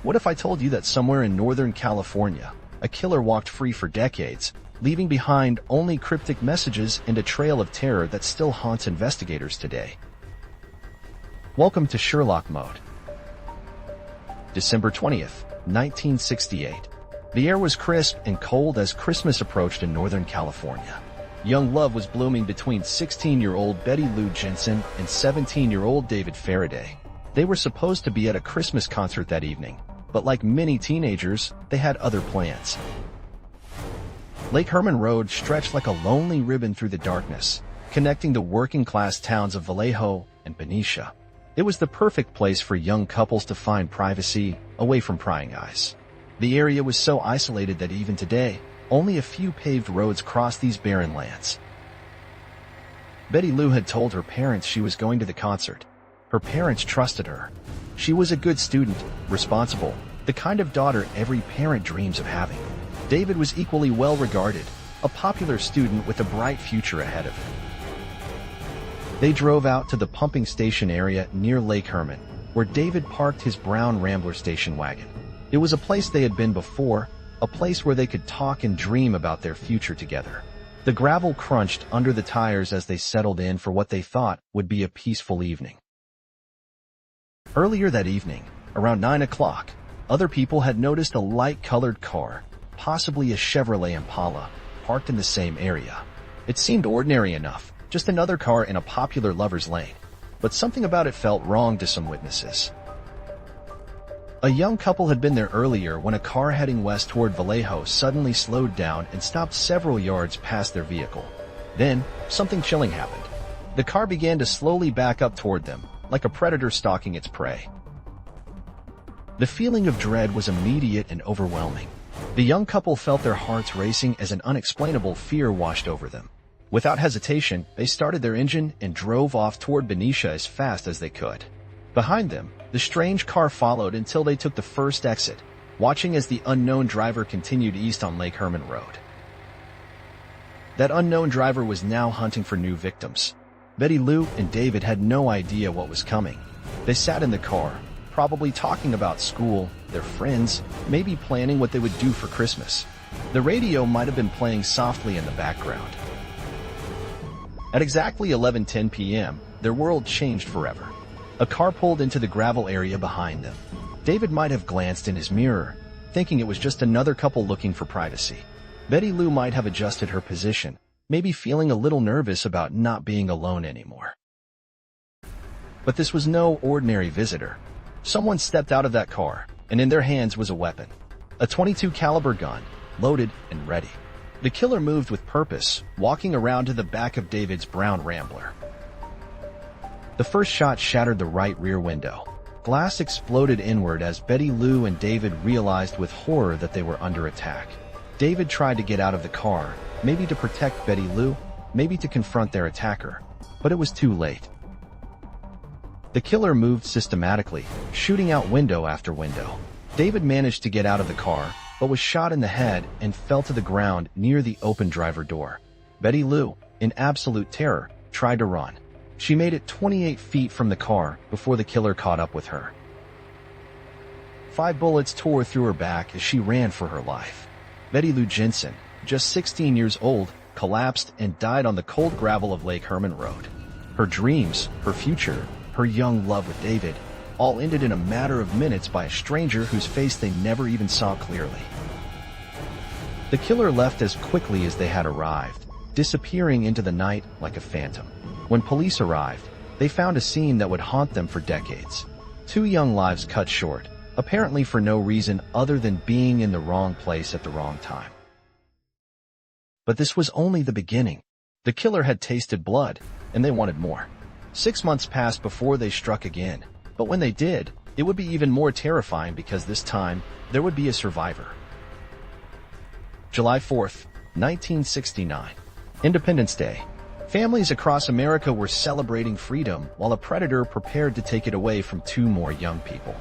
What if I told you that somewhere in Northern California, a killer walked free for decades, leaving behind only cryptic messages and a trail of terror that still haunts investigators today? Welcome to SherlockMode. December 20th, 1968. The air was crisp and cold as Christmas approached in Northern California. Young love was blooming between 16-year-old Betty Lou Jensen and 17-year-old David Faraday. They were supposed to be at a Christmas concert that evening, but like many teenagers, they had other plans. Lake Herman Road stretched like a lonely ribbon through the darkness, connecting the working-class towns of Vallejo and Benicia. It was the perfect place for young couples to find privacy away from prying eyes. The area was so isolated that even today, only a few paved roads cross these barren lands. Betty Lou had told her parents she was going to the concert. Her parents trusted her. She was a good student, responsible, the kind of daughter every parent dreams of having. David was equally well regarded, a popular student with a bright future ahead of him. They drove out to the pumping station area near Lake Herman, where David parked his brown Rambler station wagon. It was a place they had been before, a place where they could talk and dream about their future together. The gravel crunched under the tires as they settled in for what they thought would be a peaceful evening. Earlier that evening, around 9 o'clock, other people had noticed a light-colored car, possibly a Chevrolet Impala, parked in the same area. It seemed ordinary enough, just another car in a popular lover's lane, but something about it felt wrong to some witnesses. A young couple had been there earlier when a car heading west toward Vallejo suddenly slowed down and stopped several yards past their vehicle. Then, something chilling happened. The car began to slowly back up toward them, like a predator stalking its prey. The feeling of dread was immediate and overwhelming. The young couple felt their hearts racing as an unexplainable fear washed over them. Without hesitation, they started their engine and drove off toward Benicia as fast as they could. Behind them, the strange car followed until they took the first exit, watching as the unknown driver continued east on Lake Herman Road. That unknown driver was now hunting for new victims. Betty Lou and David had no idea what was coming. They sat in the car, probably talking about school, their friends, maybe planning what they would do for Christmas. The radio might have been playing softly in the background. At exactly 11:10 p.m., their world changed forever. A car pulled into the gravel area behind them. David might have glanced in his mirror, thinking it was just another couple looking for privacy. Betty Lou might have adjusted her position, maybe feeling a little nervous about not being alone anymore. But this was no ordinary visitor. Someone stepped out of that car, and in their hands was a weapon. A .22 caliber gun, loaded and ready. The killer moved with purpose, walking around to the back of David's brown Rambler. The first shot shattered the right rear window. Glass exploded inward as Betty Lou and David realized with horror that they were under attack. David tried to get out of the car, maybe to protect Betty Lou, maybe to confront their attacker, but it was too late. The killer moved systematically, shooting out window after window. David managed to get out of the car, but was shot in the head and fell to the ground near the open driver door. Betty Lou, in absolute terror, tried to run. She made it 28 feet from the car before the killer caught up with her. 5 bullets tore through her back as she ran for her life. Betty Lou Jensen, just 16 years old, collapsed and died on the cold gravel of Lake Herman Road. Her dreams, her future, her young love with David, all ended in a matter of minutes by a stranger whose face they never even saw clearly. The killer left as quickly as they had arrived, disappearing into the night like a phantom. When police arrived, they found a scene that would haunt them for decades. 2 young lives cut short, apparently for no reason other than being in the wrong place at the wrong time. But this was only the beginning. The killer had tasted blood, and they wanted more. 6 months passed before they struck again, but when they did, it would be even more terrifying because this time, there would be a survivor. July 4th, 1969. Independence Day. Families across America were celebrating freedom while a predator prepared to take it away from 2 more young people.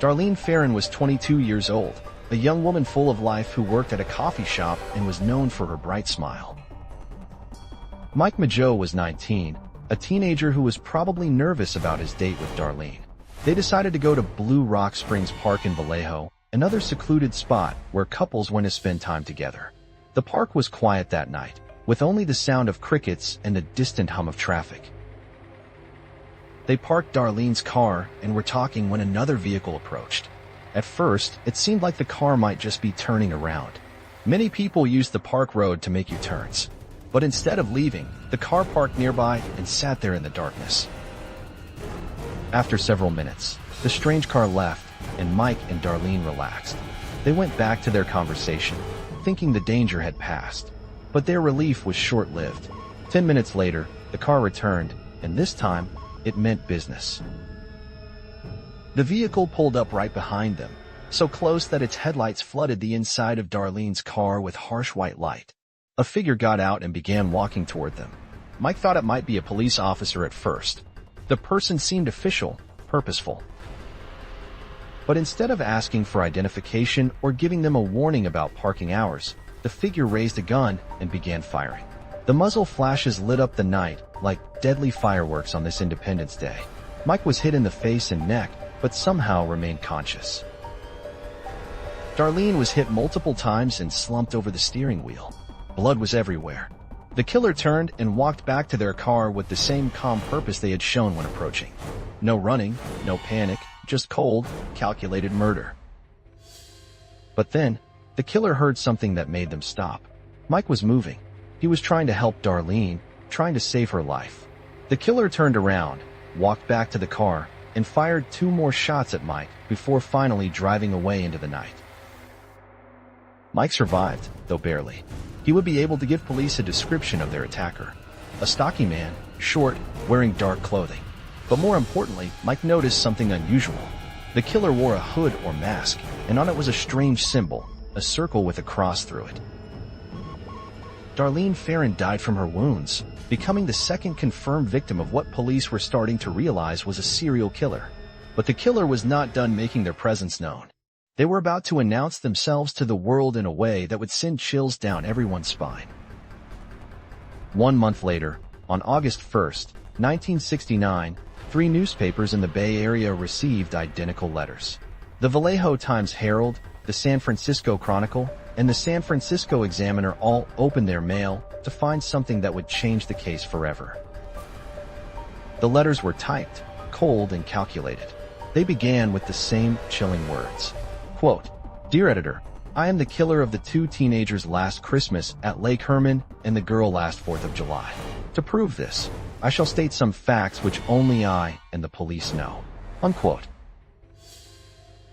Darlene Ferrin was 22 years old, a young woman full of life who worked at a coffee shop and was known for her bright smile. Mike Mageau was 19, a teenager who was probably nervous about his date with Darlene. They decided to go to Blue Rock Springs Park in Vallejo, another secluded spot where couples went to spend time together. The park was quiet that night, with only the sound of crickets and the distant hum of traffic. They parked Darlene's car and were talking when another vehicle approached. At first, it seemed like the car might just be turning around. Many people used the park road to make U-turns. But instead of leaving, the car parked nearby and sat there in the darkness. After several minutes, the strange car left, and Mike and Darlene relaxed. They went back to their conversation, thinking the danger had passed. But their relief was short-lived. 10 minutes later, the car returned, and this time, it meant business. The vehicle pulled up right behind them, so close that its headlights flooded the inside of Darlene's car with harsh white light. A figure got out and began walking toward them. Mike thought it might be a police officer at first. The person seemed official, purposeful. But instead of asking for identification or giving them a warning about parking hours, the figure raised a gun and began firing. The muzzle flashes lit up the night like deadly fireworks on this Independence Day. Mike was hit in the face and neck, but somehow remained conscious. Darlene was hit multiple times and slumped over the steering wheel. Blood was everywhere. The killer turned and walked back to their car with the same calm purpose they had shown when approaching. No running, no panic, just cold, calculated murder. But then, the killer heard something that made them stop. Mike was moving. He was trying to help Darlene, trying to save her life. The killer turned around, walked back to the car, and fired 2 more shots at Mike before finally driving away into the night. Mike survived, though barely. He would be able to give police a description of their attacker. A stocky man, short, wearing dark clothing. But more importantly, Mike noticed something unusual. The killer wore a hood or mask, and on it was a strange symbol, a circle with a cross through it. Darlene Ferrin died from her wounds, becoming the second confirmed victim of what police were starting to realize was a serial killer. But the killer was not done making their presence known. They were about to announce themselves to the world in a way that would send chills down everyone's spine. 1 month later, on August 1st, 1969, 3 newspapers in the Bay Area received identical letters. The Vallejo Times-Herald, the San Francisco Chronicle, and the San Francisco Examiner all opened their mail to find something that would change the case forever. The letters were typed, cold, and calculated. They began with the same chilling words. Quote, "Dear editor, I am the killer of the 2 teenagers last Christmas at Lake Herman and the girl last 4th of July. To prove this, I shall state some facts which only I and the police know." Unquote.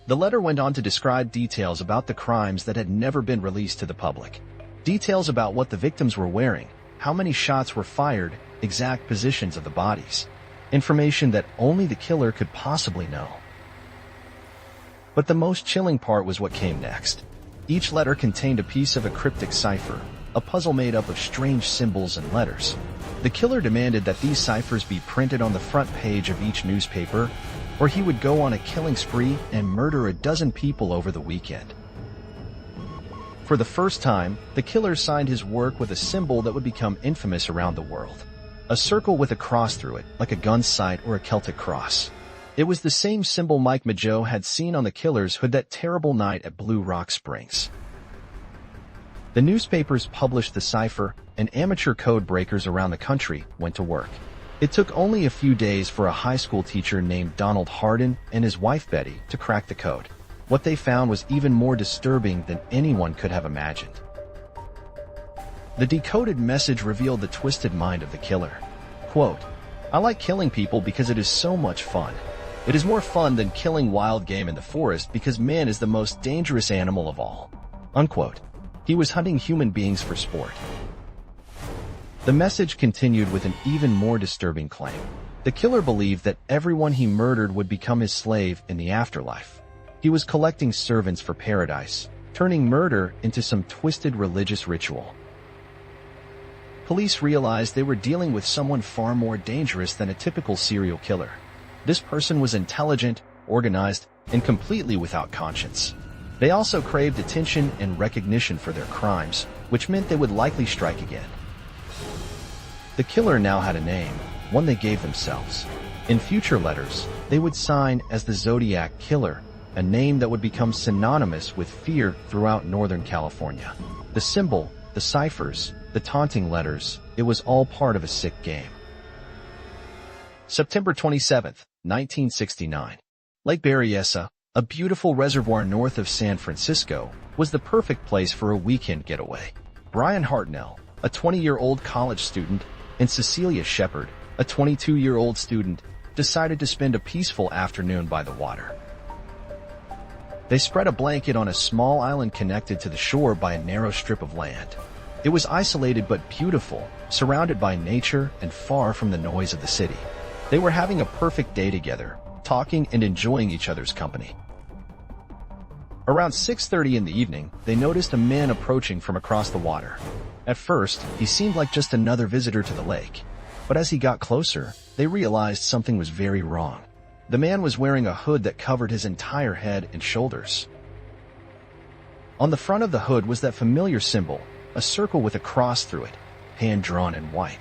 The letter went on to describe details about the crimes that had never been released to the public. Details about what the victims were wearing, how many shots were fired, exact positions of the bodies. Information that only the killer could possibly know. But the most chilling part was what came next. Each letter contained a piece of a cryptic cipher, a puzzle made up of strange symbols and letters. The killer demanded that these ciphers be printed on the front page of each newspaper, or he would go on a killing spree and murder a dozen people over the weekend. For the first time, the killer signed his work with a symbol that would become infamous around the world. A circle with a cross through it, like a gun sight or a Celtic cross. It was the same symbol Mike Mageau had seen on the killer's hood that terrible night at Blue Rock Springs. The newspapers published the cipher, and amateur code breakers around the country went to work. It took only a few days for a high school teacher named Donald Hardin and his wife Betty to crack the code. What they found was even more disturbing than anyone could have imagined. The decoded message revealed the twisted mind of the killer. Quote, "I like killing people because it is so much fun. It is more fun than killing wild game in the forest because man is the most dangerous animal of all." Unquote. He was hunting human beings for sport. The message continued with an even more disturbing claim. The killer believed that everyone he murdered would become his slave in the afterlife. He was collecting servants for paradise, turning murder into some twisted religious ritual. Police realized they were dealing with someone far more dangerous than a typical serial killer. This person was intelligent, organized, and completely without conscience. They also craved attention and recognition for their crimes, which meant they would likely strike again. The killer now had a name, one they gave themselves. In future letters, they would sign as the Zodiac Killer, a name that would become synonymous with fear throughout Northern California. The symbol, the ciphers, the taunting letters, it was all part of a sick game. September 27, 1969. Lake Berryessa, a beautiful reservoir north of San Francisco, was the perfect place for a weekend getaway. Brian Hartnell, a 20-year-old college student, and Cecilia Shepard, a 22-year-old student, decided to spend a peaceful afternoon by the water. They spread a blanket on a small island connected to the shore by a narrow strip of land. It was isolated but beautiful, surrounded by nature and far from the noise of the city. They were having a perfect day together, talking and enjoying each other's company. Around 6:30 in the evening, they noticed a man approaching from across the water. At first, he seemed like just another visitor to the lake. But as he got closer, they realized something was very wrong. The man was wearing a hood that covered his entire head and shoulders. On the front of the hood was that familiar symbol, a circle with a cross through it, hand drawn in white.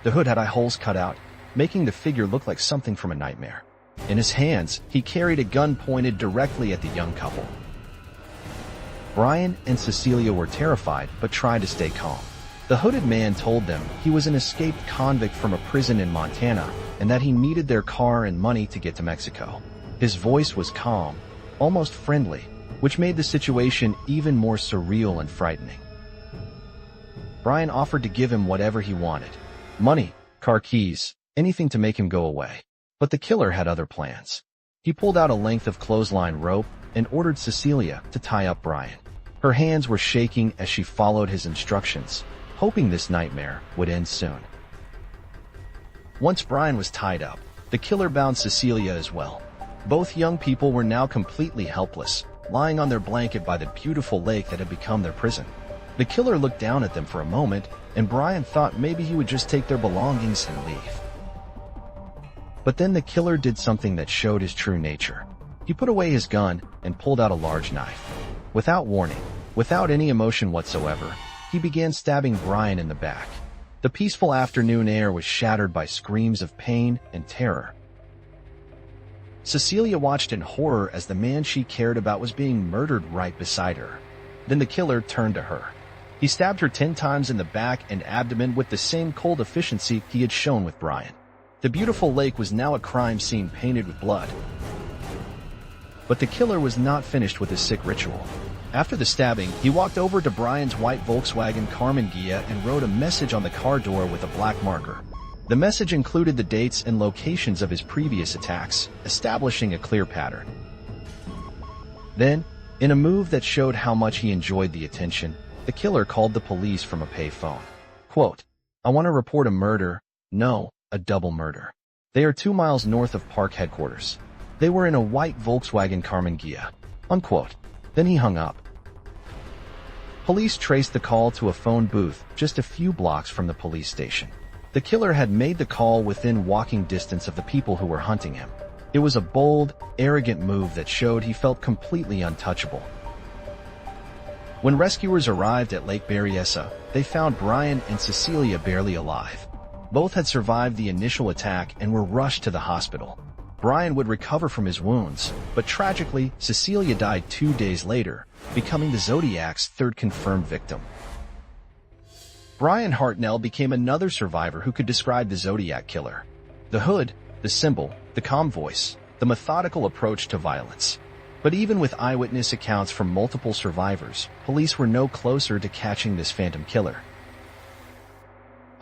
The hood had eye holes cut out, making the figure look like something from a nightmare. In his hands, he carried a gun pointed directly at the young couple. Brian and Cecilia were terrified but tried to stay calm. The hooded man told them he was an escaped convict from a prison in Montana and that he needed their car and money to get to Mexico. His voice was calm, almost friendly, which made the situation even more surreal and frightening. Brian offered to give him whatever he wanted: money, car keys, anything to make him go away. But the killer had other plans. He pulled out a length of clothesline rope and ordered Cecilia to tie up Brian. Her hands were shaking as she followed his instructions, hoping this nightmare would end soon. Once Brian was tied up, the killer bound Cecilia as well. Both young people were now completely helpless, lying on their blanket by the beautiful lake that had become their prison. The killer looked down at them for a moment, and Brian thought maybe he would just take their belongings and leave. But then the killer did something that showed his true nature. He put away his gun and pulled out a large knife. Without warning, without any emotion whatsoever, he began stabbing Brian in the back. The peaceful afternoon air was shattered by screams of pain and terror. Cecilia watched in horror as the man she cared about was being murdered right beside her. Then the killer turned to her. He stabbed her 10 times in the back and abdomen with the same cold efficiency he had shown with Brian. The beautiful lake was now a crime scene painted with blood. But the killer was not finished with his sick ritual. After the stabbing, he walked over to Brian's white Volkswagen Carmen Ghia and wrote a message on the car door with a black marker. The message included the dates and locations of his previous attacks, establishing a clear pattern. Then, in a move that showed how much he enjoyed the attention, the killer called the police from a payphone. Quote, "I want to report a murder. No, a double murder. They are 2 miles north of park headquarters. They were in a white Volkswagen Carmen Ghia." Unquote. Then he hung up. Police traced the call to a phone booth just a few blocks from the police station. The killer had made the call within walking distance of the people who were hunting him. It was a bold, arrogant move that showed he felt completely untouchable. When rescuers arrived at Lake Berryessa, they found Brian and Cecilia barely alive. Both had survived the initial attack and were rushed to the hospital. Brian would recover from his wounds, but tragically, Cecilia died 2 days later, becoming the Zodiac's third confirmed victim. Brian Hartnell became another survivor who could describe the Zodiac Killer. The hood, the symbol, the calm voice, the methodical approach to violence. But even with eyewitness accounts from multiple survivors, police were no closer to catching this phantom killer.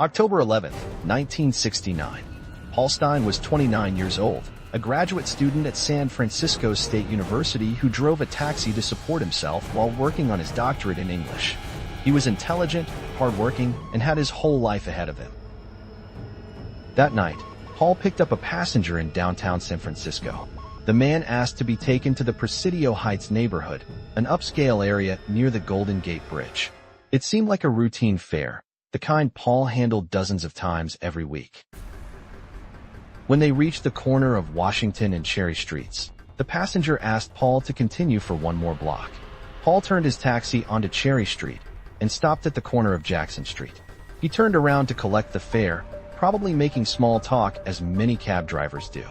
October 11, 1969. Paul Stein was 29 years old, a graduate student at San Francisco State University who drove a taxi to support himself while working on his doctorate in English. He was intelligent, hardworking, and had his whole life ahead of him. That night, Paul picked up a passenger in downtown San Francisco. The man asked to be taken to the Presidio Heights neighborhood, an upscale area near the Golden Gate Bridge. It seemed like a routine fare, the kind Paul handled dozens of times every week. When they reached the corner of Washington and Cherry Streets, the passenger asked Paul to continue for one more block. Paul turned his taxi onto Cherry Street and stopped at the corner of Jackson Street. He turned around to collect the fare, probably making small talk as many cab drivers do.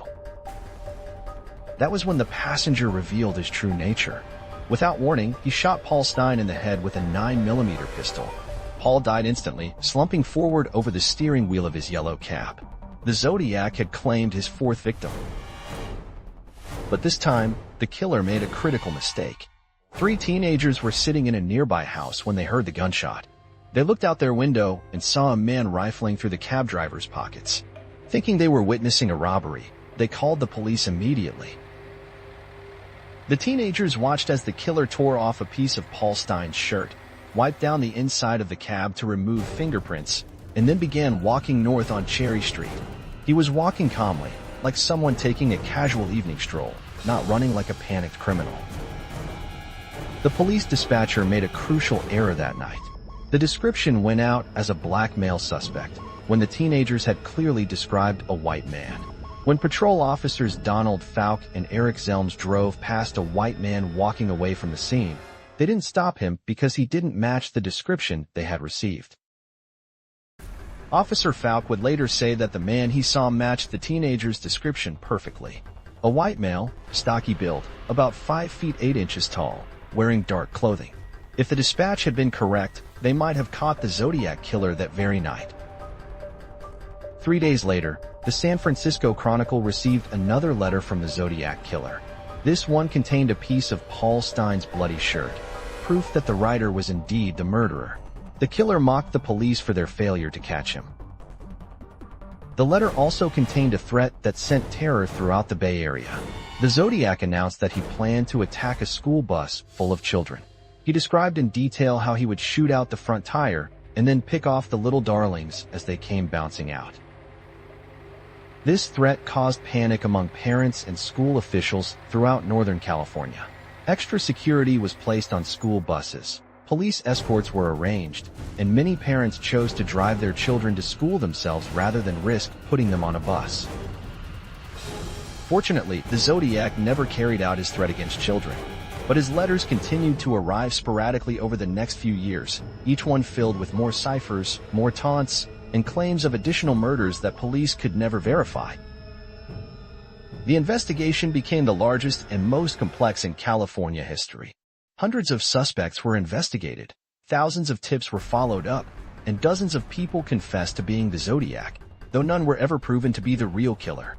That was when the passenger revealed his true nature. Without warning, he shot Paul Stine in the head with a 9mm pistol. Paul died instantly, slumping forward over the steering wheel of his yellow cab. The Zodiac had claimed his fourth victim. But this time, the killer made a critical mistake. 3 teenagers were sitting in a nearby house when they heard the gunshot. They looked out their window and saw a man rifling through the cab driver's pockets. Thinking they were witnessing a robbery, they called the police immediately. The teenagers watched as the killer tore off a piece of Paul Stine's shirt, wiped down the inside of the cab to remove fingerprints, and then began walking north on Cherry Street. He was walking calmly, like someone taking a casual evening stroll, not running like a panicked criminal. The police dispatcher made a crucial error that night. The description went out as a black male suspect, when the teenagers had clearly described a white man. When patrol officers Donald Falk and Eric Zelms drove past a white man walking away from the scene, they didn't stop him because he didn't match the description they had received. Officer Falk would later say that the man he saw matched the teenager's description perfectly. A white male, stocky build, about 5 feet 8 inches tall, wearing dark clothing. If the dispatch had been correct, they might have caught the Zodiac Killer that very night. 3 days later, the San Francisco Chronicle received another letter from the Zodiac Killer. This one contained a piece of Paul Stine's bloody shirt, proof that the writer was indeed the murderer. The killer mocked the police for their failure to catch him. The letter also contained a threat that sent terror throughout the Bay Area. The Zodiac announced that he planned to attack a school bus full of children. He described in detail how he would shoot out the front tire and then pick off the little darlings as they came bouncing out. This threat caused panic among parents and school officials throughout Northern California. Extra security was placed on school buses. Police escorts were arranged, and many parents chose to drive their children to school themselves rather than risk putting them on a bus. Fortunately, the Zodiac never carried out his threat against children, but his letters continued to arrive sporadically over the next few years, each one filled with more ciphers, more taunts, and claims of additional murders that police could never verify. The investigation became the largest and most complex in California history. Hundreds of suspects were investigated, thousands of tips were followed up, and dozens of people confessed to being the Zodiac, though none were ever proven to be the real killer.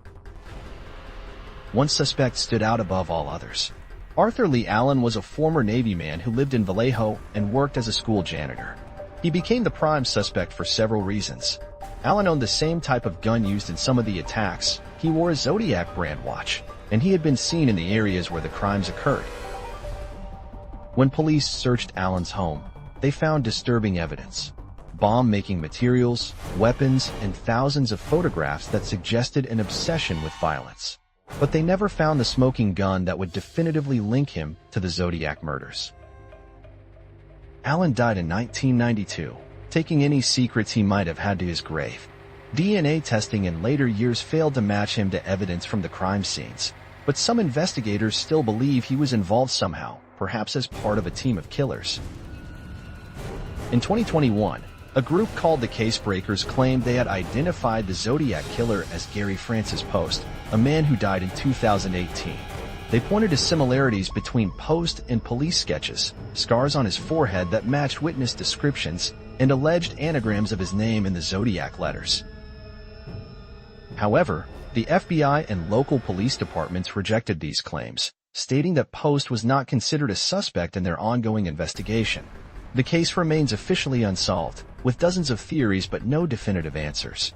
One suspect stood out above all others. Arthur Lee Allen was a former Navy man who lived in Vallejo and worked as a school janitor. He became the prime suspect for several reasons. Allen owned the same type of gun used in some of the attacks, he wore a Zodiac brand watch, and he had been seen in the areas where the crimes occurred. When police searched Allen's home, they found disturbing evidence. Bomb-making materials, weapons, and thousands of photographs that suggested an obsession with violence. But they never found the smoking gun that would definitively link him to the Zodiac murders. Allen died in 1992, taking any secrets he might have had to his grave. DNA testing in later years failed to match him to evidence from the crime scenes, but some investigators still believe he was involved somehow, perhaps as part of a team of killers. In 2021, a group called the Casebreakers claimed they had identified the Zodiac Killer as Gary Francis Post, a man who died in 2018. They pointed to similarities between Post and police sketches, scars on his forehead that matched witness descriptions, and alleged anagrams of his name in the Zodiac letters. However, the FBI and local police departments rejected these claims, stating that Post was not considered a suspect in their ongoing investigation. The case remains officially unsolved, with dozens of theories but no definitive answers.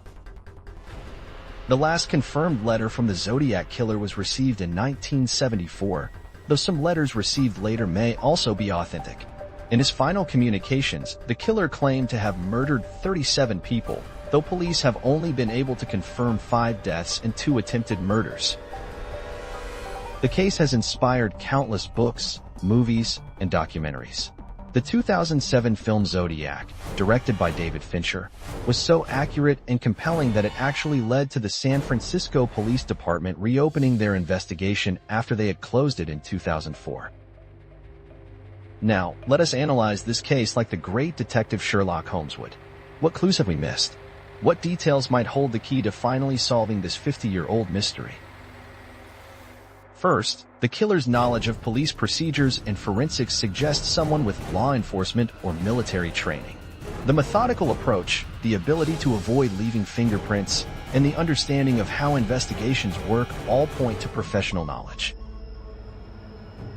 The last confirmed letter from the Zodiac Killer was received in 1974, though some letters received later may also be authentic. In his final communications, the killer claimed to have murdered 37 people, though police have only been able to confirm 5 deaths and 2 attempted murders. The case has inspired countless books, movies, and documentaries. The 2007 film Zodiac, directed by David Fincher, was so accurate and compelling that it actually led to the San Francisco Police Department reopening their investigation after they had closed it in 2004. Now, let us analyze this case like the great detective Sherlock Holmes would. What clues have we missed? What details might hold the key to finally solving this 50-year-old mystery? First, the killer's knowledge of police procedures and forensics suggests someone with law enforcement or military training. The methodical approach, the ability to avoid leaving fingerprints, and the understanding of how investigations work all point to professional knowledge.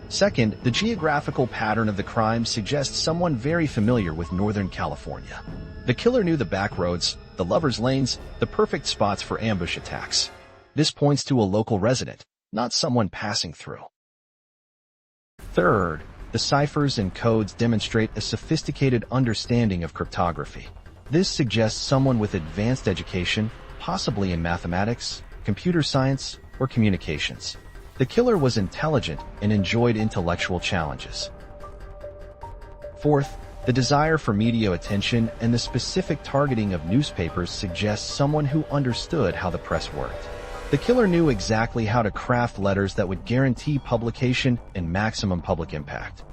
Second, the geographical pattern of the crime suggests someone very familiar with Northern California. The killer knew the back roads, the lovers' lanes, the perfect spots for ambush attacks. This points to a local resident, not someone passing through. Third, the ciphers and codes demonstrate a sophisticated understanding of cryptography. This suggests someone with advanced education, possibly in mathematics, computer science, or communications. The killer was intelligent and enjoyed intellectual challenges. Fourth, the desire for media attention and the specific targeting of newspapers suggests someone who understood how the press worked. The killer knew exactly how to craft letters that would guarantee publication and maximum public impact.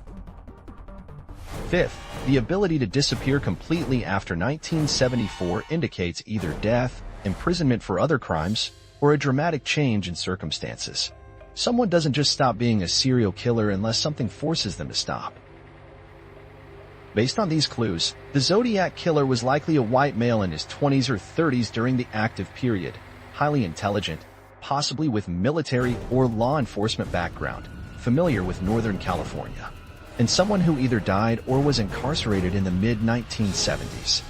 Fifth, the ability to disappear completely after 1974 indicates either death, imprisonment for other crimes, or a dramatic change in circumstances. Someone doesn't just stop being a serial killer unless something forces them to stop. Based on these clues, the Zodiac Killer was likely a white male in his 20s or 30s during the active period, highly intelligent, possibly with military or law enforcement background, familiar with Northern California, and someone who either died or was incarcerated in the mid-1970s.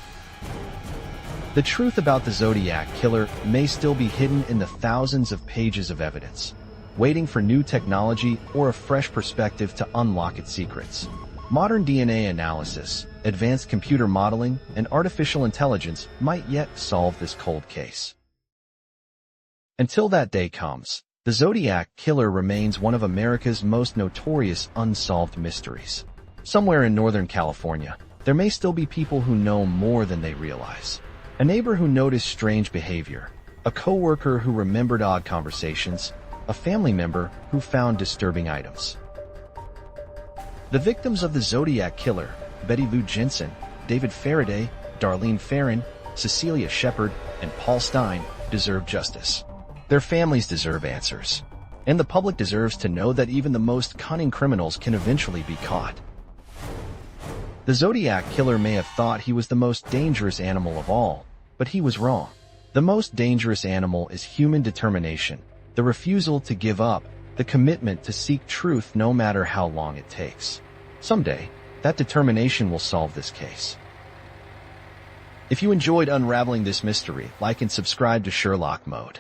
The truth about the Zodiac Killer may still be hidden in the thousands of pages of evidence, waiting for new technology or a fresh perspective to unlock its secrets. Modern DNA analysis, advanced computer modeling, and artificial intelligence might yet solve this cold case. Until that day comes, the Zodiac Killer remains one of America's most notorious unsolved mysteries. Somewhere in Northern California, there may still be people who know more than they realize. A neighbor who noticed strange behavior, a coworker who remembered odd conversations, a family member who found disturbing items. The victims of the Zodiac Killer, Betty Lou Jensen, David Faraday, Darlene Ferrin, Cecilia Shepard, and Paul Stein, deserve justice. Their families deserve answers. And the public deserves to know that even the most cunning criminals can eventually be caught. The Zodiac Killer may have thought he was the most dangerous animal of all, but he was wrong. The most dangerous animal is human determination, the refusal to give up, the commitment to seek truth no matter how long it takes. Someday, that determination will solve this case. If you enjoyed unraveling this mystery, like and subscribe to SherlockMode.